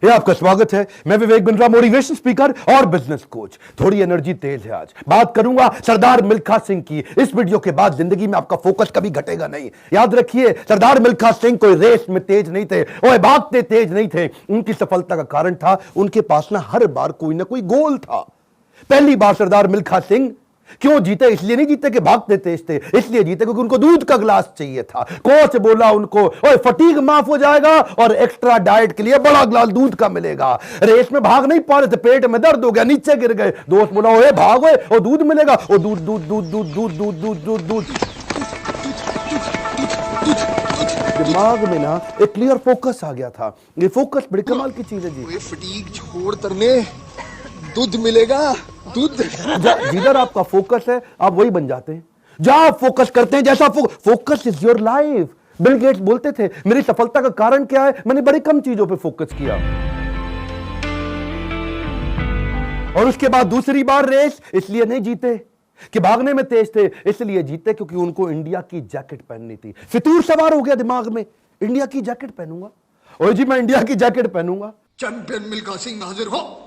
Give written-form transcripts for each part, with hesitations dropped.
ये आपका स्वागत है। मैं विवेक बिंद्रा, मोटिवेशन स्पीकर और बिजनेस कोच। थोड़ी एनर्जी तेज है। आज बात करूंगा सरदार मिल्खा सिंह की। इस वीडियो के बाद जिंदगी में आपका फोकस कभी घटेगा नहीं। याद रखिए, सरदार मिल्खा सिंह कोई रेस में तेज नहीं थे, वो भागते तेज नहीं थे। उनकी सफलता का कारण था उनके पास ना हर बार कोई ना कोई गोल था। पहली बार सरदार मिल्खा सिंह क्यों जीते? इसलिए नहीं जीते कि भागते तेज थे, इसलिए जीते क्योंकि उनको दूध का गिलास चाहिए था। कोच बोला उनको, ओए फटीग माफ हो जाएगा और एक्स्ट्रा डाइट के लिए बड़ा गिलास दूध का मिलेगा। रेस में भाग नहीं पा रहे थे, पेट में दर्द हो गया, नीचे गिर गए। दोस्त बोला, ओए भागो और दूध मिलेगा। और दूध दूध दूध दूध दूध दूध दूध दूध दूध दिमाग में ना एक क्लियर फोकस आ गया था। ये फोकस बड़ी कमाल की चीज है जी। फटीग छोड़ तरने दूध मिलेगा, दूध। जिधर आपका फोकस है आप वही बन जाते हैं। जहां आप फोकस करते हैं, जैसा focus is your life. Bill Gates बोलते थे, मेरी सफलता का कारण क्या है? मैंने बड़ी कम चीजों पे फोकस किया। और उसके बाद दूसरी बार रेस इसलिए नहीं जीते कि भागने में तेज थे, इसलिए जीते क्योंकि उनको इंडिया की जैकेट पहननी थी। फितूर सवार हो गया दिमाग में, इंडिया की जैकेट पहनूंगा। और जी मैं इंडिया की जैकेट पहनूंगा। चैंपियन मिल्खा सिंह हाजिर हो।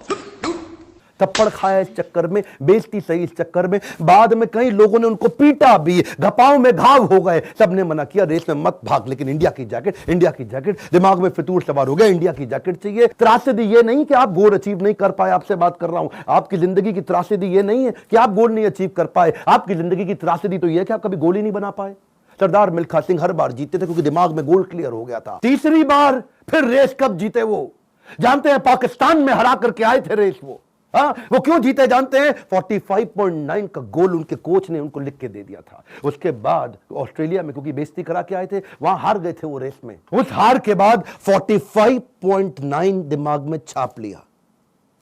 थप्पड़ खाया इस चक्कर में, बेइज्जती सही इस चक्कर में। बाद में कई लोगों ने उनको पीटा भी, घपाव में घाव हो गए। सबने मना किया, रेस में मत भाग, लेकिन इंडिया की जैकेट, इंडिया की जैकेट। दिमाग में फितूर सवार हो गया, इंडिया की जैकेट चाहिए। त्रासदी ये नहीं कि आप गोल अचीव नहीं कर पाए, आपसे बात कर रहा हूं। आपकी जिंदगी की त्रासदी ये नहीं है कि आप गोल नहीं अचीव कर पाए। आपकी जिंदगी की त्रासदी तो ये है कि आप कभी गोल ही नहीं बना पाए। सरदार मिल्खा सिंह हर बार जीते थे क्योंकि दिमाग में गोल क्लियर हो गया था। तीसरी बार फिर रेस कब जीते वो जानते हैं? पाकिस्तान में हरा करके आए थे रेस वो। वो क्यों जीते जानते हैं? 45.9 का गोल उनके कोच ने उनको लिख के दे दिया था। उसके बाद ऑस्ट्रेलिया में क्योंकि बेइज्जती करा के आए थे, वहां हार गए थे वो रेस में। उस हार के बाद 45.9 दिमाग में छाप लिया।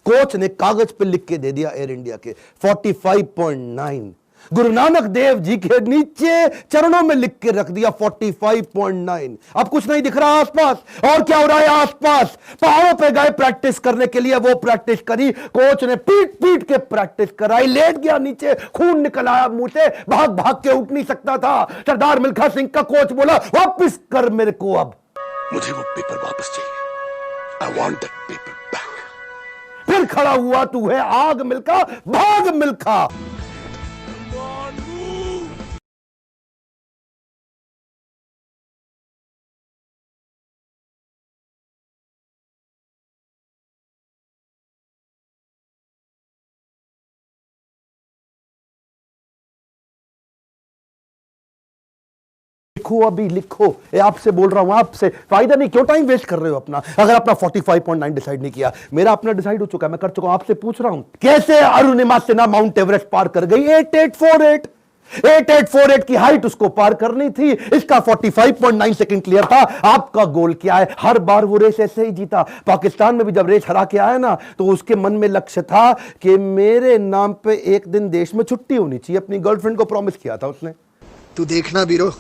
कोच ने कागज पे लिख के दे दिया एयर इंडिया के 45.9। गुरु नानक देव जी के नीचे चरणों में लिख के रख दिया 45.9। अब कुछ नहीं दिख रहा आसपास। और क्या हो रहा है आसपास? पहाड़ों पे गए प्रैक्टिस करने के लिए, वो प्रैक्टिस करी। कोच ने पीट पीट के प्रैक्टिस कराई। लेट गया नीचे, खून निकल आया मुंह से, भाग भाग के उठ नहीं सकता था। सरदार मिल्खा सिंह का कोच बोला, वापस कर मेरे को, अब मुझे वो पेपर वापस चाहिए। I want that paper back. फिर खड़ा हुआ, तू है आग मिल्खा, भाग मिल्खा। लिखो, अभी लिखो। आपसे बोल रहा हूं, आपसे फायदा नहीं। क्यों टाइम वेस्ट कर रहे हो अपना? अगर अपना 45.9 डिसाइड नहीं किया, मेरा अपना डिसाइड हो चुका है, मैं कर चुका हूं। आपसे पूछ रहा हूं, कैसे अरुणिमा सिन्हा माउंट एवरेस्ट पार कर गई? 8848 की हाइट उसको पार करनी थी। इसका 45.9 सेकंड क्लियर था। आपका गोल क्या है? हर बार वो रेस ऐसे ही जीता। पाकिस्तान में भी जब रेस हरा के आया ना, तो उसके मन में लक्ष्य था कि मेरे नाम पे एक दिन देश में छुट्टी होनी चाहिए। अपनी गर्लफ्रेंड को प्रॉमिस किया था उसने। तू देखना बीरो,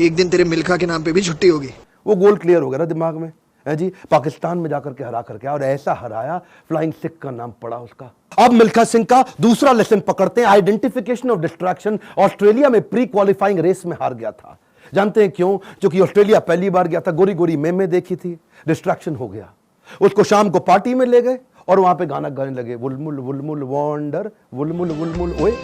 एक दिन तेरे मिल्खा के नाम पे भी छुट्टी होगी। वो गोल क्लियर हो गया ना दिमाग में, है जी। पाकिस्तान में जाकर के हरा करके, और ऐसा हराया, फ्लाइंग सिख का नाम पड़ा उसका। अब मिल्खा सिंह का दूसरा लेसन पकड़ते हैं, आइडेंटिफिकेशन ऑफ डिस्ट्रैक्शन। ऑस्ट्रेलिया में प्री क्वालिफाइंग रेस में हार गया था। जानते हैं क्यों? क्योंकि ऑस्ट्रेलिया पहली बार गया था, गोरी गोरी मेमे देखी थी, डिस्ट्रैक्शन हो गया। उसको शाम को पार्टी में ले गए और वहां पे गाना गाने लगे, वुलमुल वुलमुल वॉन्डर, वुलमुल वुलमुल ओए।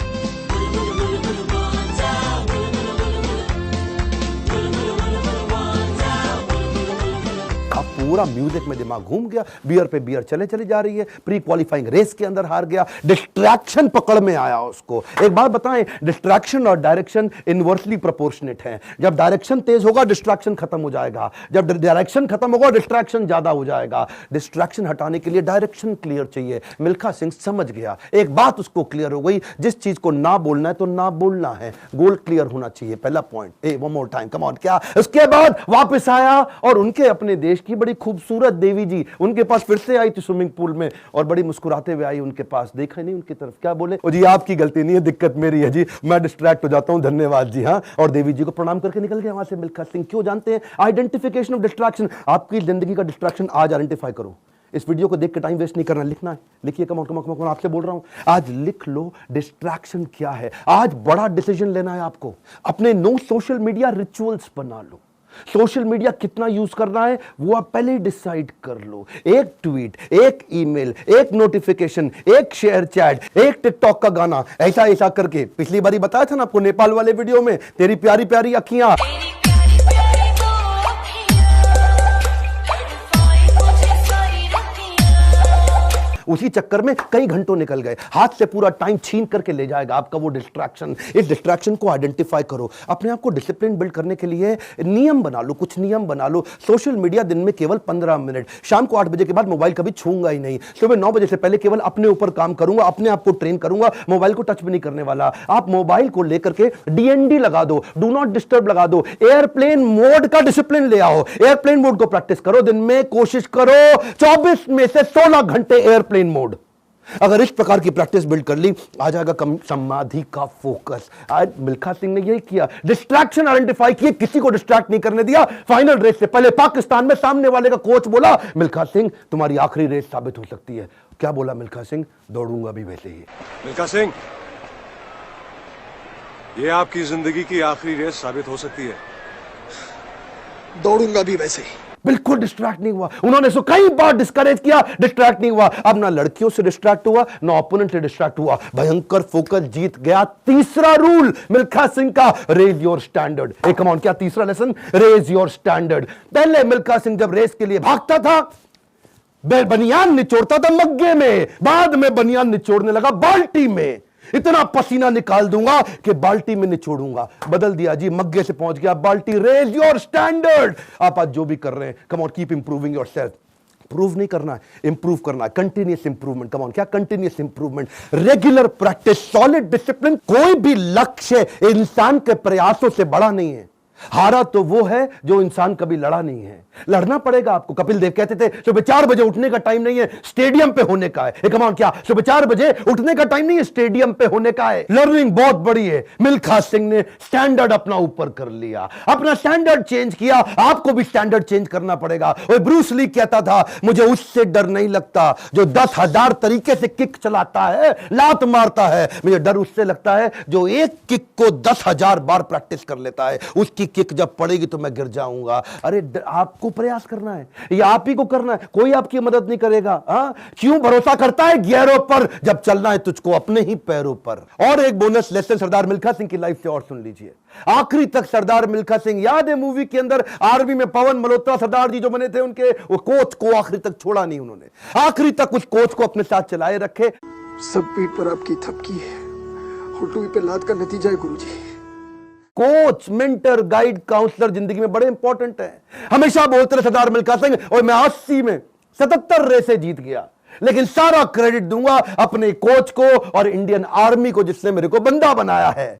पूरा म्यूजिक में दिमाग घूम गया, बियर पे बियर चले चली जा रही है। प्री क्वालिफाइंग रेस के अंदर हार गया, डिस्ट्रैक्शन पकड़ में आया उसको। एक बात बताएं, डिस्ट्रैक्शन और डायरेक्शन इनवर्सली प्रोपोर्शनेट है। जब डायरेक्शन तेज होगा, डिस्ट्रैक्शन खत्म हो जाएगा। जब डायरेक्शन खत्म होगा, डिस्ट्रैक्शन ज्यादा हो जाएगा। डिस्ट्रैक्शन हटाने के लिए डायरेक्शन क्लियर चाहिए। मिल्खा सिंह समझ गया, एक बात उसको क्लियर हो गई, जिस चीज को ना बोलना है तो ना बोलना है, गोल क्लियर होना चाहिए। पहला point, one more time, come on. क्या? उसके बाद वापस आया और उनके अपने देश की बड़ी खूबसूरत देवी जी उनके पास फिर से आई थी स्विमिंग पूल में, और बड़ी मुस्कुराते हुए आई उनके पास। देखा नहीं उनकी तरफ, क्या बोले? ओ जी आपकी गलती नहीं है, दिक्कत मेरी है जी, मैं डिस्ट्रैक्ट हो जाता हूं, धन्यवाद जी। हाँ, और देवी जी को प्रणाम करके निकल गया वहां से मिल्खा सिंह। क्यों जानते हैं? Identification of distraction. आपकी जिंदगी का डिस्ट्रैक्शन आज आइडेंटिफाई करो। इस वीडियो को देख के टाइम वेस्ट नहीं करना, लिखना है, लिखिए। कम आपसे बोल रहा हूं, आज लिख लो डिस्ट्रैक्शन क्या है। आज बड़ा डिसीजन लेना है आपको। अपने नो सोशल मीडिया रिचुअल्स बना लो। सोशल मीडिया कितना यूज करना है वो आप पहले ही डिसाइड कर लो। एक ट्वीट, एक ईमेल, एक नोटिफिकेशन, एक शेयर चैट, एक टिकटॉक का गाना, ऐसा ऐसा करके। पिछली बारी बताया था ना आपको नेपाल वाले वीडियो में, तेरी प्यारी प्यारी अखियां, उसी चक्कर में कई घंटों निकल गए, हाथ से पूरा टाइम छीन करके ले जाएगा आपका वो डिस्ट्रैक्शन। इस डिस्ट्रैक्शन को आइडेंटिफाई करो, अपने आप को डिसिप्लिन बिल्ड करने के लिए नियम बना लो, कुछ नियम बना लो। सोशल मीडिया दिन में केवल 15 मिनट, शाम को 8 बजे के बाद मोबाइल कभी छूंगा ही नहीं, सुबह 9 बजे से पहले केवल अपने ऊपर काम करूंगा, अपने आप को ट्रेन करूंगा, मोबाइल को टच भी नहीं करने वाला। आप मोबाइल को लेकर के डीएनडी लगा दो, डू नॉट डिस्टर्ब लगा दो, एयरप्लेन मोड का डिसिप्लिन ले आओ, एयरप्लेन मोड को प्रैक्टिस करो। दिन में कोशिश करो 24 में से 16 घंटे एयरप्लेन मोड। अगर इस प्रकार की प्रैक्टिस बिल्ड कर ली, आ जाएगा कम समाधि का फोकस। आज मिल्खा सिंह ने यही किया, डिस्ट्रैक्शन आइडेंटिफाई किए, किसी को डिस्ट्रैक्ट नहीं करने दिया। फाइनल रेस से पहले पाकिस्तान में सामने वाले का कोच बोला, मिल्खा सिंह तुम्हारी आखिरी रेस साबित हो सकती है। क्या बोला मिल्खा सिंह? दौड़ूंगा भी वैसे ही। मिल्खा सिंह, ये आपकी जिंदगी की आखिरी रेस साबित हो सकती है। दौड़ूंगा भी वैसे ही। बिल्कुल डिस्ट्रैक्ट नहीं हुआ। उन्होंने सो कई बार डिस्करेज किया, डिस्ट्रैक्ट नहीं हुआ। अब ना लड़कियों से डिस्ट्रैक्ट हुआ, ना ओपोनेंट से डिस्ट्रैक्ट हुआ, भयंकर फोकस, जीत गया। तीसरा रूल मिल्खा सिंह का, raise your standard. A come on, क्या तीसरा लेसन? Raise your standard. पहले मिल्खा सिंह जब रेस के लिए भागता था, बनियान निचोड़ता था मग्गे में, बाद में बनियान निचोड़ने लगा बाल्टी में। इतना पसीना निकाल दूंगा कि बाल्टी में निचोड़ूंगा। बदल दिया जी, मग्गे से पहुंच गया बाल्टी। Raise your standard. आप आज जो भी कर रहे हैं, come on, keep improving yourself. Prove नहीं करना है, इंप्रूव करना है। Continuous improvement. कम ऑन, क्या continuous improvement? Regular practice, solid discipline. कोई भी लक्ष्य इंसान के प्रयासों से बड़ा नहीं है। हारा तो वो है जो इंसान कभी लड़ा नहीं है। लड़ना पड़ेगा आपको। कपिल देव कहते थे सुबह 4 बजे उठने का टाइम नहीं है, स्टेडियम पे होने का है। कमान, क्या सुबह 4 बजे उठने का टाइम नहीं है, स्टेडियम पे होने का है। लर्निंग बहुत बड़ी है। मिल्खा सिंह ने स्टैंडर्ड अपना ऊपर कर लिया, अपना स्टैंडर्ड चेंज किया। आपको भी स्टैंडर्ड चेंज करना पड़ेगा। और ब्रूस ली कहता था, मुझे उससे डर नहीं लगता जो 10,000 तरीके से किक चलाता है, लात मारता है। मुझे डर उससे लगता है जो एक किक को 10,000 बार प्रैक्टिस कर लेता है। उसकी किक जब पड़ेगी तो मैं गिर जाऊंगा। अरे आपको प्रयास करना है, ये आप ही को करना है, कोई आपकी मदद नहीं करेगा। क्यों भरोसा करता है गियरों पर, जब चलना है तुझको अपने ही पैरों पर। और एक बोनस लेसन सरदार मिल्खा सिंह की लाइफ से और सुन लीजिए। आखिरी तक सरदार मिल्खा सिंह, याद है मूवी के अंदर आर्मी में पवन मल्होत्रा सरदार जी जो बने थे, उनके वो कोच को आखिरी तक छोड़ा नहीं उन्होंने। आखिरी तक उस कोच को अपने साथ चलाए रखे। सब पीठ पर आपकी थपकी है, हुटुई पे लात का नतीजा है गुरुजी। कोच, मेंटर, गाइड, काउंसलर जिंदगी में बड़े इंपॉर्टेंट है। हमेशा बोलते रहे सरदार मिल्खा सिंह, और मैं 80 में 77 रेसें जीत गया, लेकिन सारा क्रेडिट दूंगा अपने कोच को और इंडियन आर्मी को जिसने मेरे को बंदा बनाया है।